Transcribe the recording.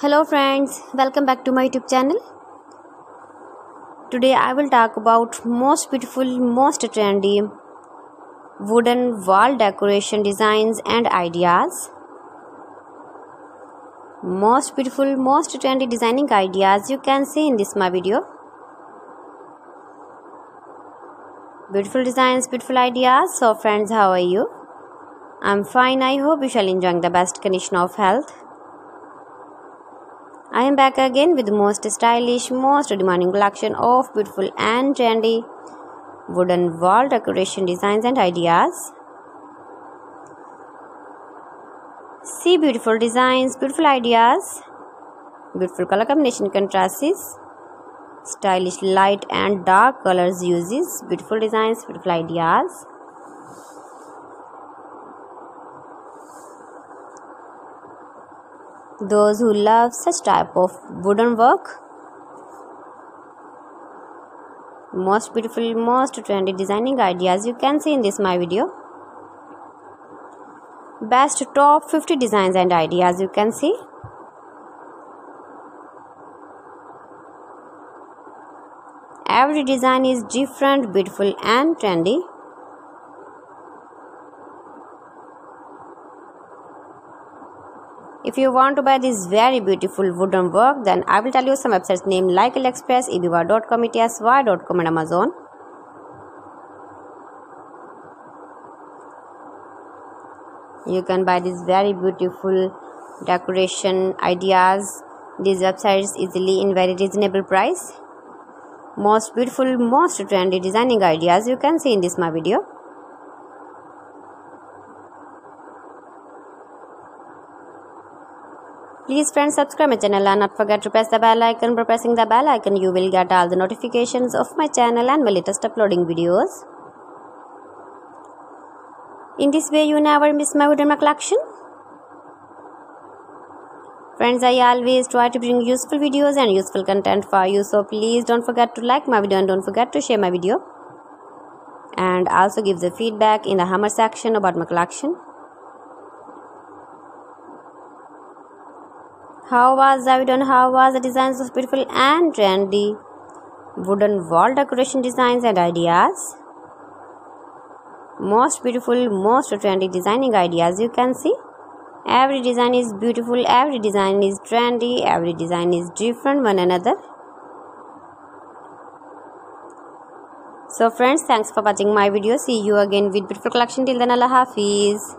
Hello friends, welcome back to my YouTube channel. Today I will talk about most beautiful, most trendy wooden wall decoration designs and ideas. Most beautiful, most trendy designing ideas you can see in this my video. Beautiful designs, beautiful ideas. So friends, how are you? I'm fine. I hope you shall enjoy the best condition of health. I am back again with the most stylish, most demanding collection of beautiful and trendy wooden wall decoration designs and ideas. See beautiful designs, beautiful ideas, beautiful color combination contrasts, stylish light and dark colors uses, beautiful designs, beautiful ideas. Those who love such type of wooden work, most beautiful, most trendy designing ideas you can see in this my video. Best top 50 designs and ideas you can see. Every design is different, beautiful and trendy. If you want to buy this very beautiful wooden work, then I will tell you some websites name like AliExpress, eBay.com, etsy.com and Amazon. You can buy these very beautiful decoration ideas, these websites easily in very reasonable price. Most beautiful, most trendy designing ideas you can see in this my video. Please friends, subscribe my channel and not forget to press the bell icon. By pressing the bell icon you will get all the notifications of my channel and my latest uploading videos. In this way you never miss my wooden collection. Friends, I always try to bring useful videos and useful content for you, so please don't forget to like my video and don't forget to share my video. And also give the feedback in the hammer section about my collection. How was the video and how was the designs of beautiful and trendy wooden wall decoration designs and ideas? Most beautiful, most trendy designing ideas you can see. Every design is beautiful, every design is trendy, every design is different one another. So friends, thanks for watching my video. See you again with beautiful collection. Till then, Allah Hafiz.